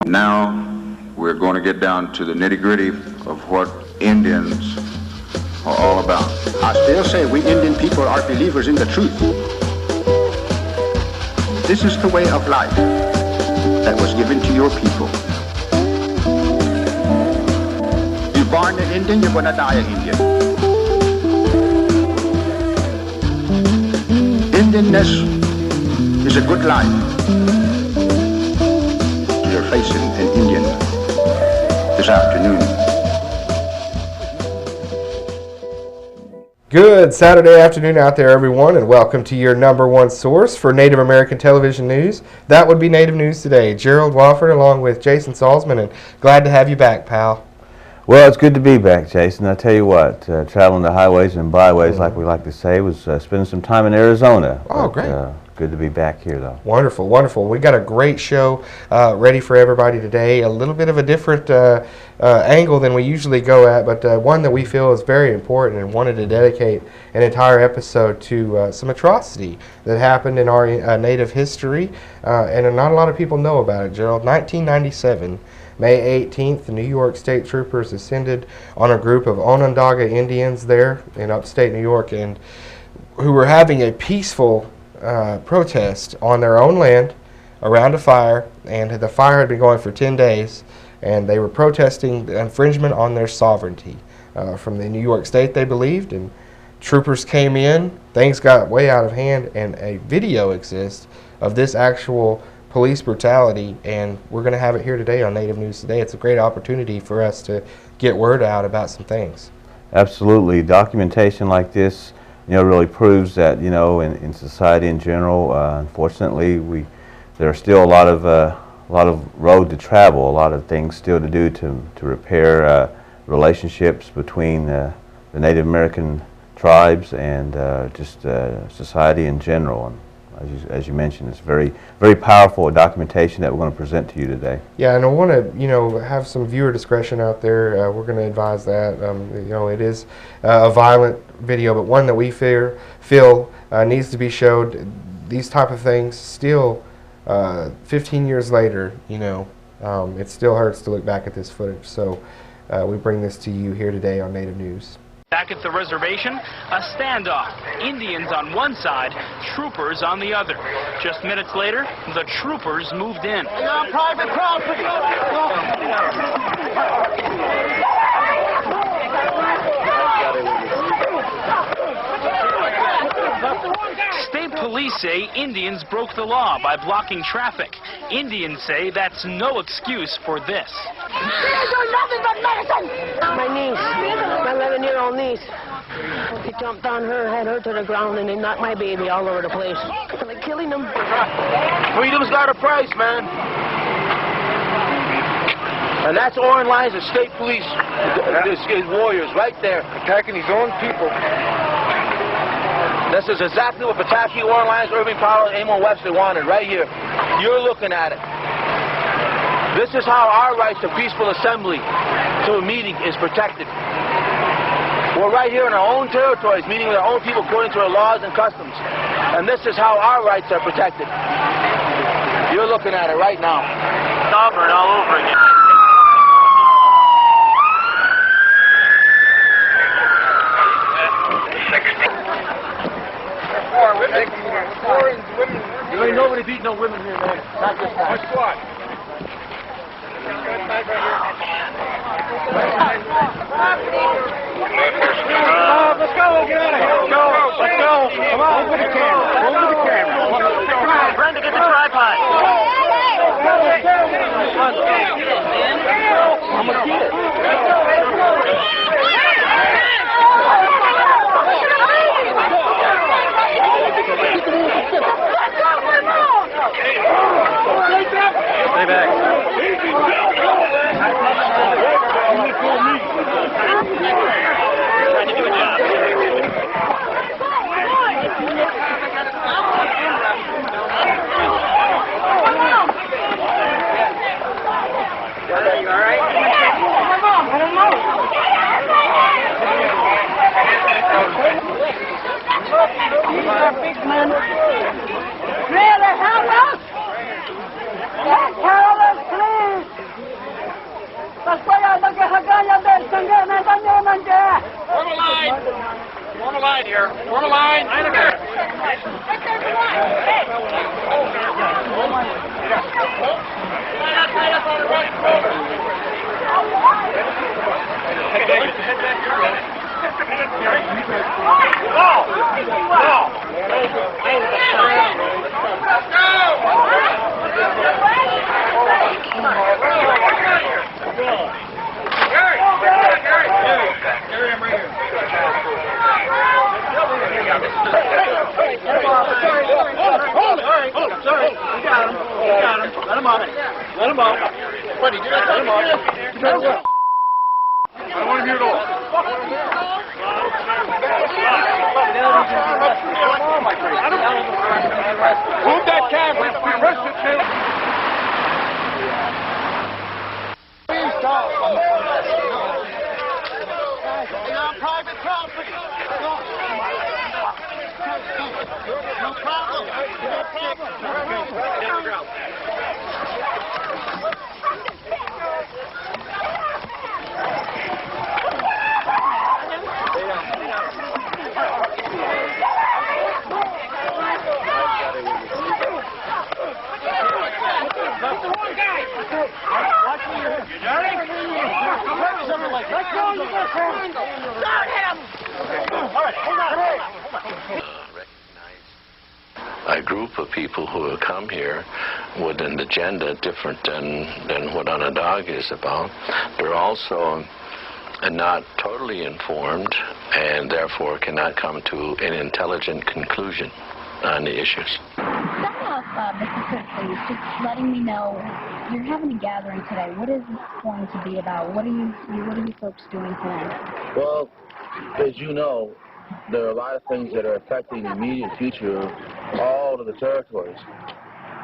Now we're going to get down to the nitty-gritty of what Indians are all about. I still say we Indian people are believers in the truth. This is the way of life that was given to your people. You're born an Indian, you're going to die an Indian. Indianness is a good life. You're facing an Indian this afternoon. Good Saturday afternoon out there, everyone, and welcome to your number one source for Native American television news. That would be Native News Today. Gerald Wofford along with Jason Salzman, and glad to have you back, pal. Well, it's good to be back, Jason. I tell you what, traveling the highways and byways, like we like to say, was spending some time in Arizona. Oh, great. Good to be back here, though. Wonderful, wonderful. We got a great show ready for everybody today. A little bit of a different angle than we usually go at, but one that we feel is very important and wanted to dedicate an entire episode to some atrocity that happened in our Native history, and not a lot of people know about it, Gerald. 1997. May 18th, the New York State Troopers descended on a group of Onondaga Indians there in upstate New York, and who were having a peaceful protest on their own land around a fire, and the fire had been going for 10 days, and they were protesting the infringement on their sovereignty from the New York State, they believed, and troopers came in, things got way out of hand, and a video exists of this actual police brutality, and we're going to have it here today on Native News Today. It's a great opportunity for us to get word out about some things. Absolutely. Documentation like this, really proves that, in society in general, unfortunately, there are still a lot of road to travel, a lot of things still to do to repair relationships between the Native American tribes and just society in general. And as you mentioned, it's very, very powerful documentation that we're going to present to you today. Yeah, and I want to, have some viewer discretion out there. We're going to advise that. It is a violent video, but one that we feel needs to be showed. These type of things still, 15 years later, it still hurts to look back at this footage. So we bring this to you here today on Native News. Back at the reservation, a standoff. Indians on one side, troopers on the other. Just minutes later, the troopers moved in. You're on private property. State police say Indians broke the law by blocking traffic. Indians say that's no excuse for this. These are nothing but medicine! My niece, my 11-year-old niece. He jumped on her, had her to the ground, and they knocked my baby all over the place. They're killing them. Freedom's got a price, man. And that's Oren Lyons, the state police, his warriors, right there, attacking his own people. This is exactly what Pataki, Oren Lyons, Irving Powell, and Amon Webster wanted, right here. You're looking at it. This is how our rights to peaceful assembly to a meeting is protected. We're right here in our own territories, meeting with our own people according to our laws and customs. And this is how our rights are protected. You're looking at it right now. Auburn all over again. There ain't nobody beat no women here, man. Not this time. Let's go. Let's go. Get out of here. Let's go. Come on. Over the camera. Over the camera. Come on, Brenda, get the tripod. I'm gonna get it. Stay back. Trying to do a job. You all right? I don't know. These are big men. Really help us? Help us, please. Buddy, get out of there. I don't want him here at all. Move that camera. Press it, Tim. Please stop. You're on private property. No problem. No problem. A group of people who have come here with an agenda different than what Onondaga is about. They're also not totally informed and therefore cannot come to an intelligent conclusion on the issues. Start off, Mr. Cook, please, just letting me know, you're having a gathering today. What is this going to be about? What are you folks doing today? Well, as you know, there are a lot of things that are affecting the immediate future of all of the territories.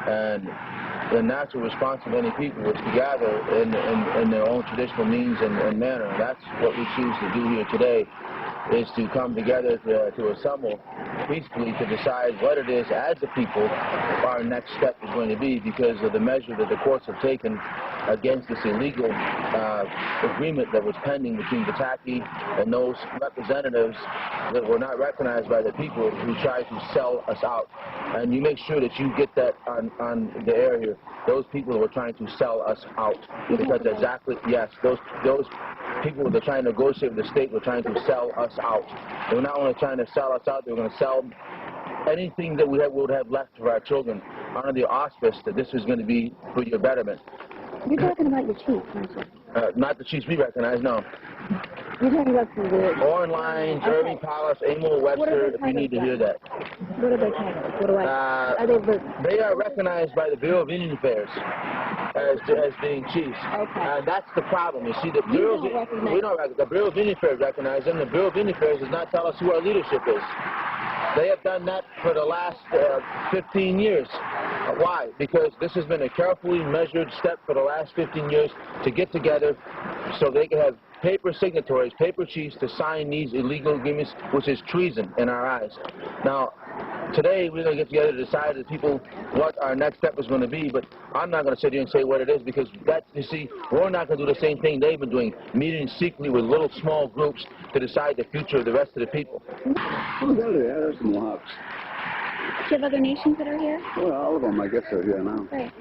And the natural response of many people is to gather in their own traditional means and manner. And that's what we choose to do here today, is to come together to assemble peacefully to decide what it is as a people our next step is going to be, because of the measure that the courts have taken against this illegal agreement that was pending between Pataki and those representatives that were not recognized by the people who tried to sell us out. And you make sure that you get that on the air here. Those people that were trying to sell us out. Because exactly, yes, those people that are trying to negotiate with the state were trying to sell us out. They were not only trying to sell us out, they were going to sell anything that we would have left for our children under the auspice that this was going to be for your betterment. You're talking about your chief, aren't you? Not the chiefs we recognize, no. You're talking about the... Oren Lyons, Irving Paulus, Emil Webster, if you need to hear that. What are their titles? What do I... They are recognized by the Bureau of Indian Affairs as being chiefs. Okay. That's the problem. You see, the Bureau of Indian Affairs recognize them. The Bureau of Indian Affairs does not tell us who our leadership is. They have done that for the last 15 years. Why? Because this has been a carefully measured step for the last 15 years to get together so they can have paper signatories, paper chiefs to sign these illegal agreements, which is treason in our eyes. Now, today we're going to get together to decide as people what our next step is going to be, but I'm not going to sit here and say what it is, because that, you see, we're not going to do the same thing they've been doing, meeting secretly with little small groups to decide the future of the rest of the people. Oh, there's the Mohawks. Do you have other nations that are here? Well, all of them, I guess, are here now. Right.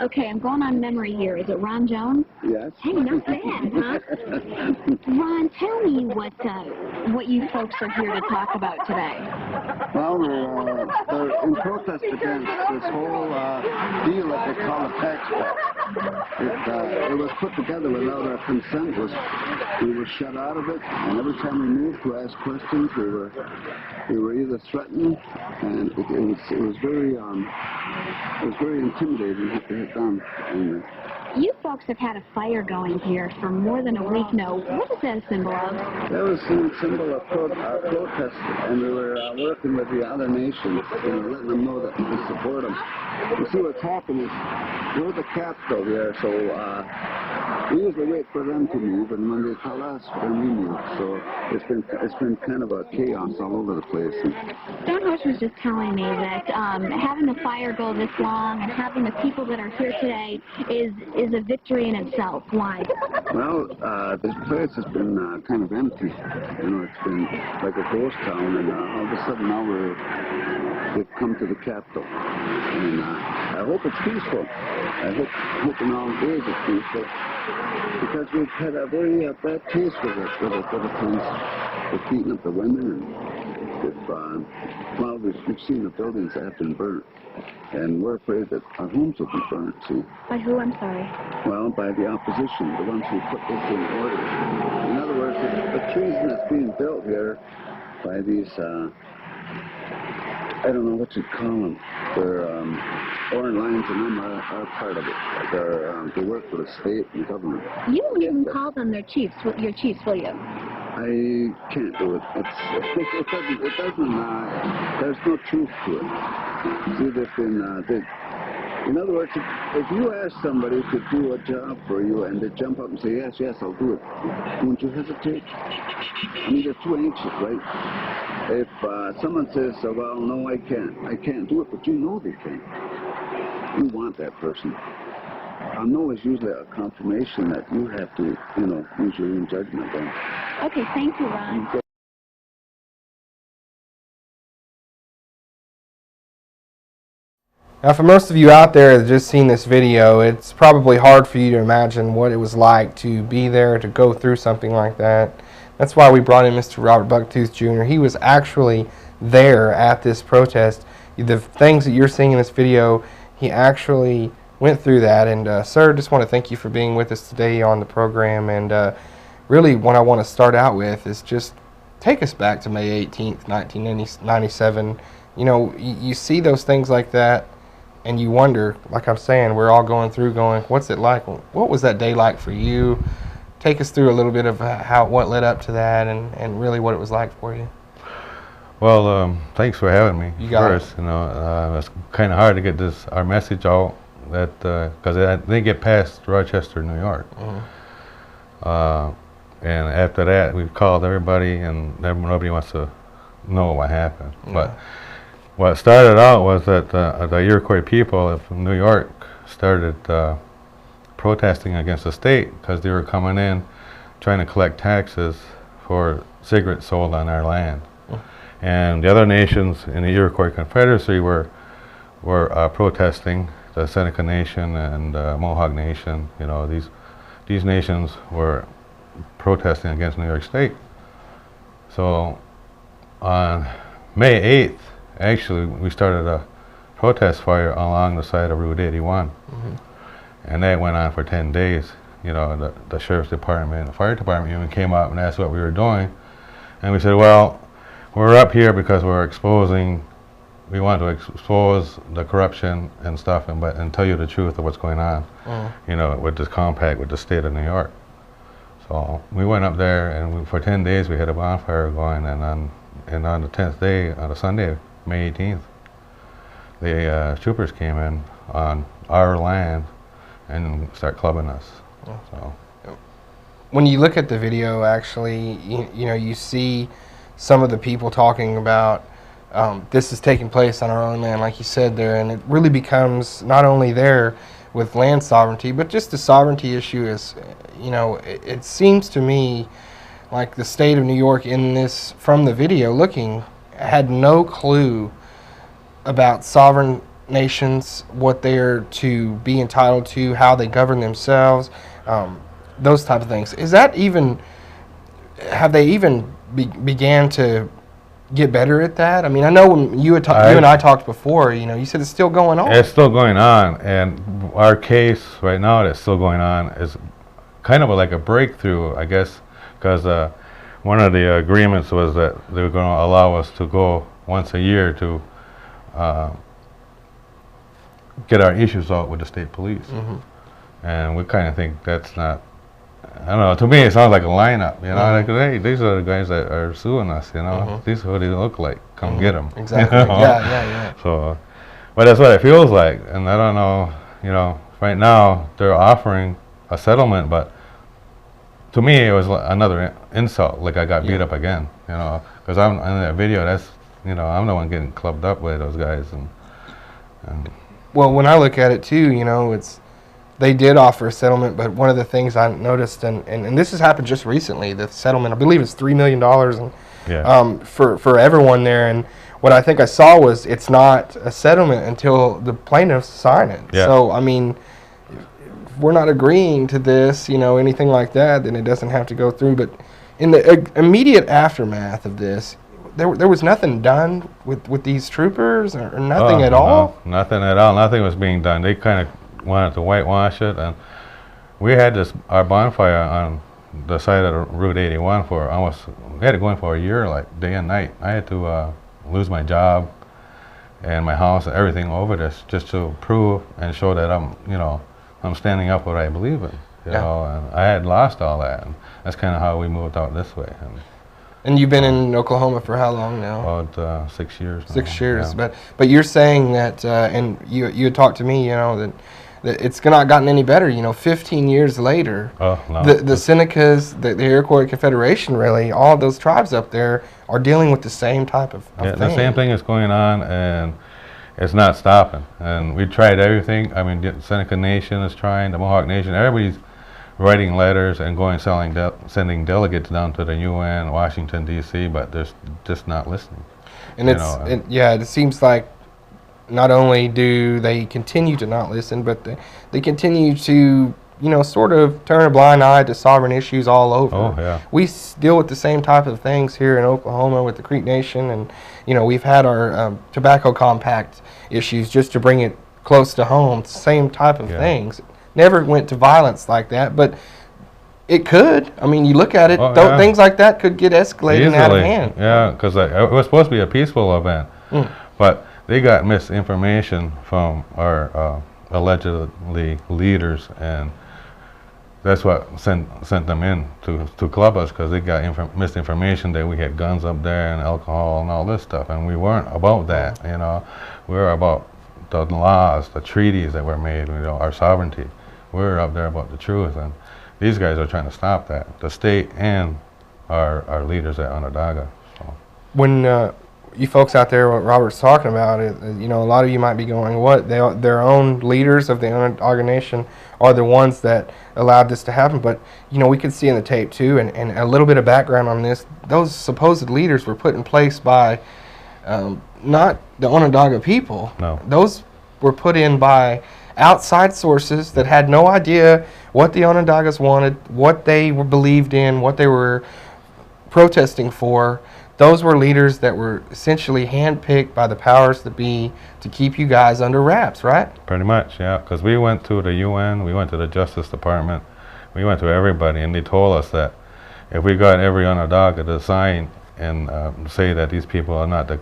Okay, I'm going on memory here. Is it Ron Jones? Yes. Hey, not bad, huh? Ron, tell me what you folks are here to talk about today. Well, they're in protest against this whole deal that they call a tax cut. It was put together without our consent. We were shut out of it, and every time we moved to ask questions, we were either threatened, and it was very intimidating what they had done. And, you folks have had a fire going here for more than a week now. What is that a symbol of? That was a symbol of protest, and we were working with the other nations, letting them know that we support them. You see, what's happened is we're the capital here, so we usually wait for them to move, and when they tell us, then we move. So it's been kind of a chaos all over the place. Don Hush was just telling me that having the fire go this long and having the people that are here today is a victory in itself. Why? Well, this place has been kind of empty. You know, it's been like a ghost town, and all of a sudden now we've come to the capital. And I hope it's peaceful. I hope in all days it's peaceful, because we've had a very bad taste with it, the things. They're beating up the women, and we've seen the buildings that have been burnt. And we're afraid that our homes will be burnt, see. By who, I'm sorry? Well, by the opposition, the ones who put this in order. In other words, the treason that's being built here by these I don't know what you'd call them. They're Orange Lions and them are part of it. They work for the state and government. You don't even call them their chiefs, your chiefs, will you? I can't do it. It doesn't, there's no truth to it. See, they've been, in other words, if you ask somebody to do a job for you and they jump up and say, yes, yes, I'll do it, won't you hesitate? I mean, they're too anxious, right? If someone says, well, no, I can't do it, but you know they can. You want that person. A no is usually a confirmation that you have to, use your own judgment then. Okay, thank you, Ron. Now, for most of you out there that just seen this video, it's probably hard for you to imagine what it was like to be there, to go through something like that. That's why we brought in Mr. Robert Bucktooth Jr. He was actually there at this protest. The things that you're seeing in this video, he actually went through that. And sir, just want to thank you for being with us today on the program. And really what I want to start out with is just take us back to May 18th, 1997. You know, you see those things like that, and you wonder, like I'm saying, we're all going through going, what's it like? What was that day like for you? Take us through a little bit of what led up to that and really what it was like for you. Well, thanks for having me. You got first. It's kind of hard to get our message out, that because it didn't get past Rochester, New York. And after that, we've called everybody, and nobody wants to know what happened. Yeah. But what started out was that the Iroquois people from New York started protesting against the state because they were coming in trying to collect taxes for cigarettes sold on our land. And the other nations in the Iroquois Confederacy were protesting, the Seneca Nation and Mohawk Nation. You know, these nations were protesting against New York State. So on May 8th, actually, we started a protest fire along the side of Route 81. And that went on for 10 days. You know, the Sheriff's Department and the Fire Department even came up and asked what we were doing. And we said, well, we're up here because we want to expose the corruption and stuff and tell you the truth of what's going on, you know, with this compact with the state of New York. So we went up there, and for 10 days we had a bonfire going, and on the 10th day, on a Sunday, May 18th, the troopers came in on our land and start clubbing us. So when you look at the video, actually, you know, you see some of the people talking about this is taking place on our own land, like you said there, and it really becomes not only there with land sovereignty, but just the sovereignty issue is, you know, it seems to me like the state of New York in this, from the video looking, had no clue about sovereign nations, what they're to be entitled to, how they govern themselves, those type of things. Is that even, have they even began to get better at that? I mean, I know when you and I talked before, you know, you said it's still going on. It's still going on, and our case right now that's still going on is kind of like a breakthrough, I guess, because one of the agreements was that they were going to allow us to go once a year to get our issues out with the state police. And we kind of think that's not, I don't know, to me it sounds like a lineup, you know, like, hey, these are the guys that are suing us, you know, these are what they look like, come get them. Exactly, you know? yeah. So, but that's what it feels like, and I don't know, you know, right now they're offering a settlement, but to me it was another insult, like I got beat up again, you know, because I'm in that video, that's, you know, I'm the one getting clubbed up by those guys. And well, when I look at it too, you know, they did offer a settlement, but one of the things I noticed, and this has happened just recently, the settlement, I believe it's $3 million and, for everyone there. And what I think I saw was it's not a settlement until the plaintiffs sign it. Yeah. So, I mean, if we're not agreeing to this, you know, anything like that, then it doesn't have to go through. But in the immediate aftermath of this, there was nothing done with these troopers, or nothing at all? No, nothing at all. Nothing was being done. They kind of wanted to whitewash it, and we had our bonfire on the side of Route 81 for almost, we had it going for a year, like day and night. I had to lose my job, and my house and everything over this, just to prove and show that I'm standing up for what I believe in. You know, and I had lost all that, and that's kind of how we moved out this way. And you've been in Oklahoma for how long now? About 6 years now. 6 years, yeah. but you're saying that, and you had talked to me, you know, that it's not gotten any better. You know, 15 years later, the Senecas, the Iroquois Confederation, really, all those tribes up there are dealing with the same type of thing. The same thing is going on, and it's not stopping. And we tried everything. I mean, the Seneca Nation is trying, the Mohawk Nation, everybody's writing letters and sending delegates down to the UN, Washington, D.C., but they're just not listening. And it seems like not only do they continue to not listen, but they continue to, you know, sort of turn a blind eye to sovereign issues all over. Oh, yeah. We deal with the same type of things here in Oklahoma with the Creek Nation, and, you know, we've had our tobacco compact issues just to bring it close to home, same type of things. Never went to violence like that, but it could. I mean, you look at it, things like that could get escalated out of hand. Yeah, because it was supposed to be a peaceful event, but they got misinformation from our allegedly leaders, and that's what sent them in to club us, because they got misinformation that we had guns up there and alcohol and all this stuff, and we weren't about that. You know, we were about the laws, the treaties that were made, you know, our sovereignty. We're up there about the truth, and these guys are trying to stop that, the state and our leaders at Onondaga. So. When you folks out there, what Robert's talking about, you know, a lot of you might be going, what, their own leaders of the Onondaga Nation are the ones that allowed this to happen? But, you know, we could see in the tape too, and a little bit of background on this, those supposed leaders were put in place by not the Onondaga people. No. Those were put in by outside sources that had no idea what the Onondagas wanted, what they were believed in, what they were protesting for. Those were leaders that were essentially handpicked by the powers that be to keep you guys under wraps, right? Pretty much, yeah, because we went to the UN, we went to the Justice Department, we went to everybody, and they told us that if we got every Onondaga to sign and say that these people are not the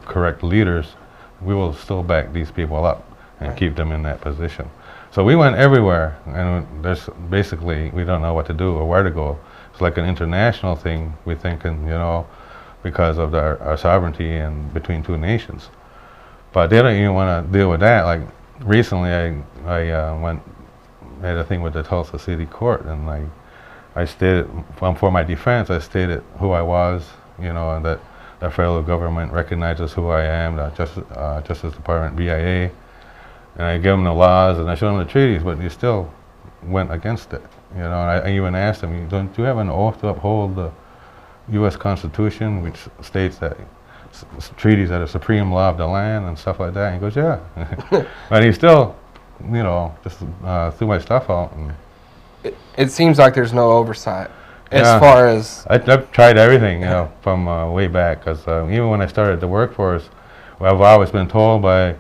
correct leaders, we will still back these people up and keep them in that position. So we went everywhere, and there's basically, we don't know what to do or where to go. It's like an international thing, we're thinking, you know, because of our sovereignty and between two nations. But they don't even want to deal with that. Like recently I had a thing with the Tulsa City Court, and I stated, for my defense, I stated who I was, you know, and that the federal government recognizes who I am, the Justice Department, BIA, and I give them the laws and I show them the treaties, but they still went against it, you know. And I even asked them, don't you have an oath to uphold the U.S. Constitution, which states that treaties are the supreme law of the land and stuff like that? And he goes, yeah. But he still, you know, just threw my stuff out. And it seems like there's no oversight as far as... I've tried everything, you know, from way back, because even when I started the workforce, well, I've always been told by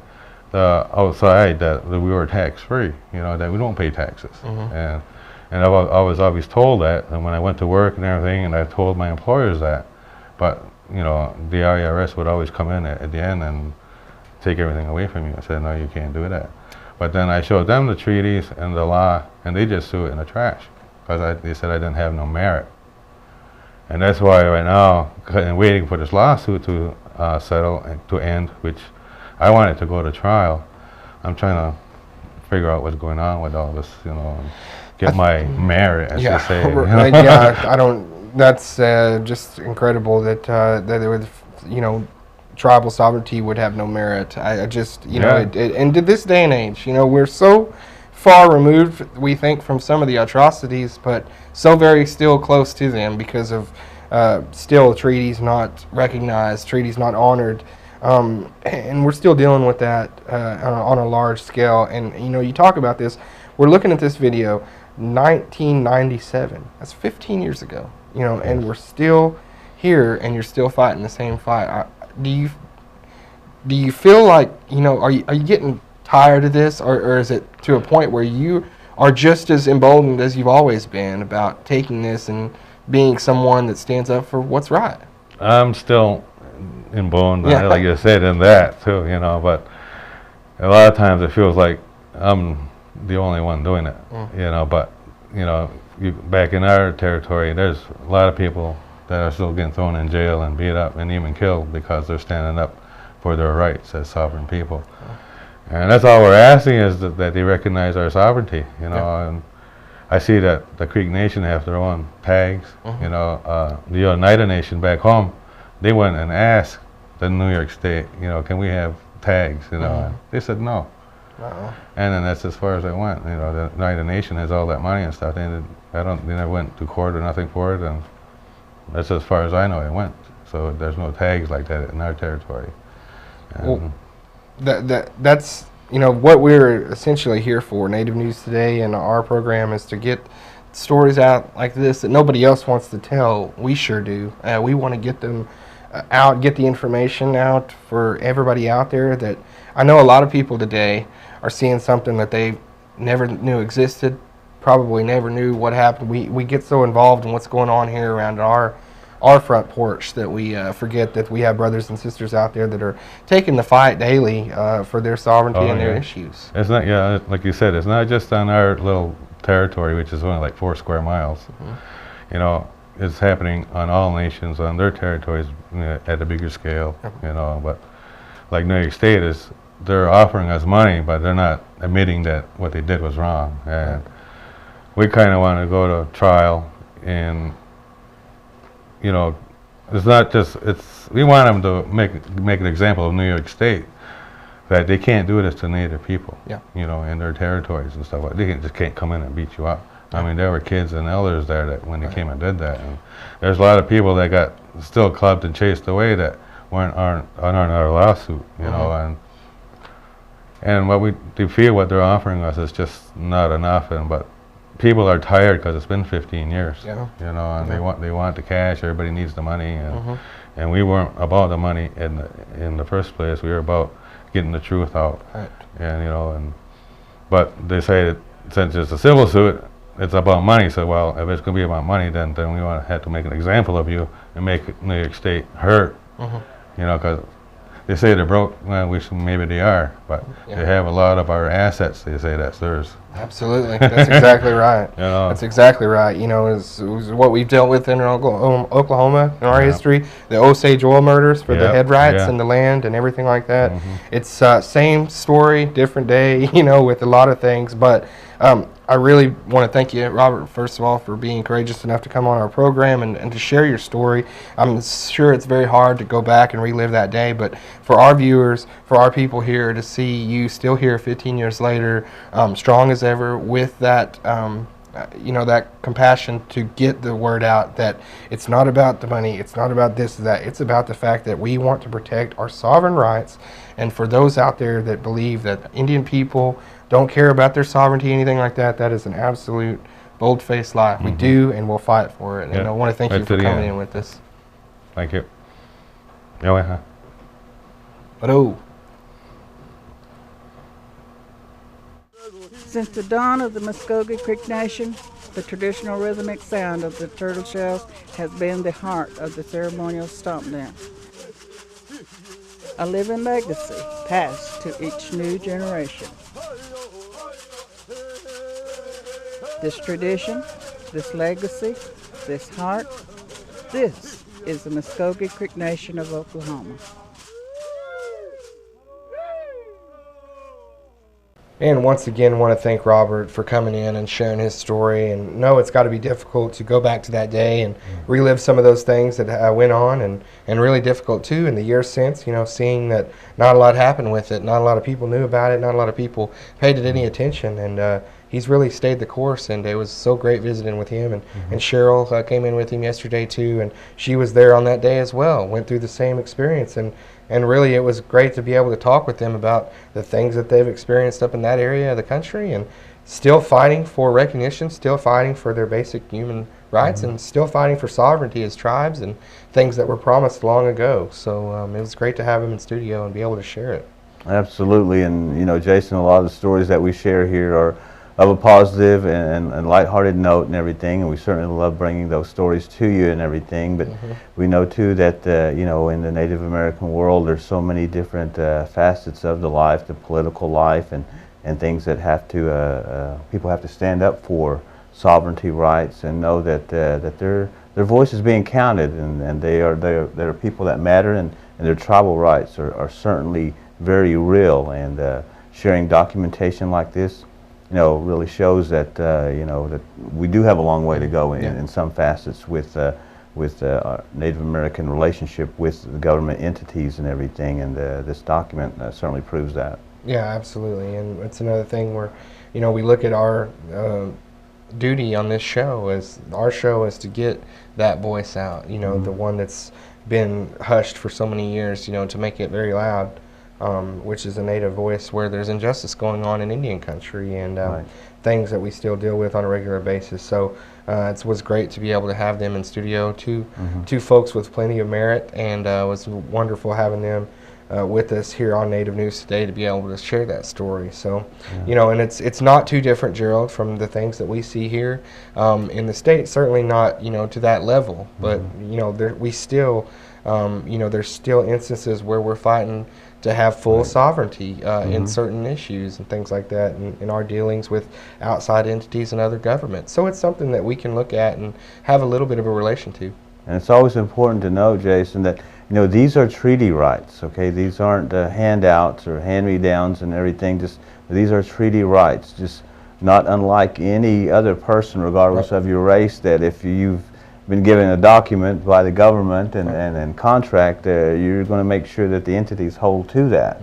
the outside that we were tax-free, you know, that we don't pay taxes. And I was always told that, and when I went to work and everything, and I told my employers that, but, you know, the IRS would always come in at the end and take everything away from you. I said, no, you can't do that. But then I showed them the treaties and the law, and they just threw it in the trash, because they said I didn't have no merit. And that's why right now, I'm waiting for this lawsuit to settle and to end, which I wanted to go to trial. I'm trying to figure out what's going on with all this, you know, and get my merit, as they say. You know? Yeah, I don't. That's just incredible that that it would, you know, tribal sovereignty would have no merit. I just, you know, and to this day and age, you know, we're so far removed, we think, from some of the atrocities, but so very still close to them because of still treaties not recognized, treaties not honored. And we're still dealing with that on a large scale. And, you know, you talk about this, we're looking at this video, 1997. That's 15 years ago, you know, and we're still here and you're still fighting the same fight. Do you feel like, you know, are you getting tired of this, or is it to a point where you are just as emboldened as you've always been about taking this and being someone that stands up for what's right? I'm still inborn, like you said, in that too, you know. But a lot of times it feels like I'm the only one doing it, you know. But you know, back in our territory, there's a lot of people that are still getting thrown in jail and beat up and even killed because they're standing up for their rights as sovereign people. And that's all we're asking is that they recognize our sovereignty, you know. And I see that the Creek Nation have their own tags, you know. The Oneida Nation back home, they went and asked the New York State, you know, can we have tags, you know. And they said no. And then that's as far as it went. You know, the Oneida Nation has all that money and stuff. They never went to court or nothing for it, and that's as far as I know it went. So there's no tags like that in our territory. Well, that's, you know, what we're essentially here for. Native News Today and our program is to get stories out like this that nobody else wants to tell. We sure do. We want to get them out, get the information out for everybody out there. That I know a lot of people today are seeing something that they never knew existed, probably never knew what happened. We get so involved in what's going on here around our front porch that we forget that we have brothers and sisters out there that are taking the fight daily for their sovereignty and their issues. It's not, like you said, it's not just on our little territory, which is only like 4 square miles. You know, it's happening on all nations, on their territories, you know, at a bigger scale. You know, but like New York State is, they're offering us money, but they're not admitting that what they did was wrong. And we kind of want to go to trial, and you know, it's not just, we want them to make an example of New York State, that they can't do this to Native people, you know, in their territories and stuff. They just can't come in and beat you up. I mean, there were kids and elders there that when they came and did that. And there's a lot of people that got still clubbed and chased away that aren't on our lawsuit, you know, and what they feel what they're offering us is just not enough. But people are tired because it's been 15 years, you know, and they want the cash. Everybody needs the money, and we weren't about the money in the first place. We were about getting the truth out, and you know, but they say that since it's a civil suit, it's about money. So well, if it's going to be about money, then we want to have to make an example of you and make New York State hurt, you know, because they say they're broke. Well, maybe they are, but they have a lot of our assets. They say that's theirs. Absolutely, that's exactly right. You know? That's exactly right. You know, is what we've dealt with in Oklahoma in our history, the Osage oil murders for the head rights and the land and everything like that. It's same story, different day. You know, with a lot of things, but I really want to thank you, Robert, first of all, for being courageous enough to come on our program and to share your story. I'm sure it's very hard to go back and relive that day, but for our viewers, for our people here, to see you still here 15 years later, strong as ever, with that, you know, that compassion to get the word out that it's not about the money, it's not about this or that, it's about the fact that we want to protect our sovereign rights. And for those out there that believe that Indian people don't care about their sovereignty, anything like that, that is an absolute bold-faced lie. We do, and we'll fight for it. And I want to thank you for coming in with us. Thank you. Since the dawn of the Muskogee Creek Nation, the traditional rhythmic sound of the turtle shells has been the heart of the ceremonial stomp dance. A living legacy passed to each new generation. This tradition, this legacy, this heart, this is the Muskogee Creek Nation of Oklahoma. And once again, want to thank Robert for coming in and sharing his story. And know it's got to be difficult to go back to that day and relive some of those things that went on, and really difficult too in the years since, you know, seeing that not a lot happened with it, not a lot of people knew about it, not a lot of people paid it any attention, and he's really stayed the course, and it was so great visiting with him. And Cheryl came in with him yesterday too, and she was there on that day as well, went through the same experience, and really it was great to be able to talk with them about the things that they've experienced up in that area of the country, and still fighting for recognition, still fighting for their basic human rights, and still fighting for sovereignty as tribes and things that were promised long ago. So it was great to have him in studio and be able to share it. Absolutely, and you know, Jason, a lot of the stories that we share here are of a positive and lighthearted note and everything, and we certainly love bringing those stories to you and everything. But we know too that you know, in the Native American world, there's so many different facets of the life, the political life, and things that have to people have to stand up for sovereignty rights and know that that their voice is being counted, and they are people that matter, and their tribal rights are certainly very real. And sharing documentation like this, you know, really shows that you know, that we do have a long way to go in some facets with our Native American relationship with the government entities and everything, and this document certainly proves that. Yeah, absolutely, and it's another thing where, you know, we look at our duty on this show as to get that voice out, you know, the one that's been hushed for so many years, you know, to make it very loud, which is a Native voice where there's injustice going on in Indian country, and things that we still deal with on a regular basis. So it was great to be able to have them in studio, two folks with plenty of merit, and it was wonderful having them with us here on Native News Today to be able to share that story. So, you know, and it's not too different, Gerald, from the things that we see here in the States. Certainly not, you know, to that level, but you know, we still, you know, there's still instances where we're fighting to have full sovereignty in certain issues and things like that, in our dealings with outside entities and other governments. So it's something that we can look at and have a little bit of a relation to. And it's always important to know, Jason, that, you know, these are treaty rights, okay? These aren't handouts or hand-me-downs and everything. Just these are treaty rights, just not unlike any other person, regardless of your race, that if you've been given a document by the government and contract, you're going to make sure that the entities hold to that.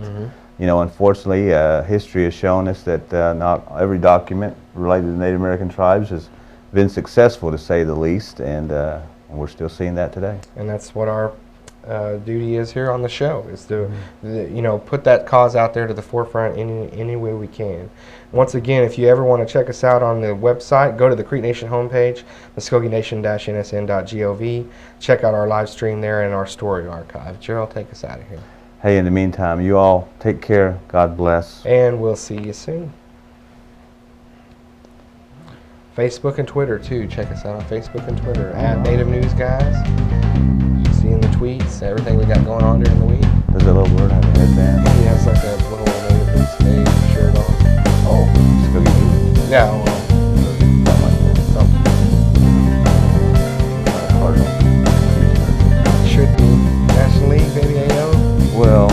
You know, unfortunately, history has shown us that not every document related to Native American tribes has been successful, to say the least, and we're still seeing that today. And that's what our duty is here on the show, is to you know, put that cause out there to the forefront any way we can. Once again, if you ever want to check us out on the website, go to the Creek Nation homepage, muskogeanation-nsn.gov. Check out our live stream there and our story archive. Gerald, take us out of here. Hey, in the meantime, you all take care. God bless. And we'll see you soon. Facebook and Twitter too. Check us out on Facebook and Twitter at Native News Guys. Seeing the tweets, everything we got going on during the week. Does that little bird have a headband? He has like a little Native News Day shirt on. Oh, it's going to be yeah, well, something. Should be National League, maybe AO? Well,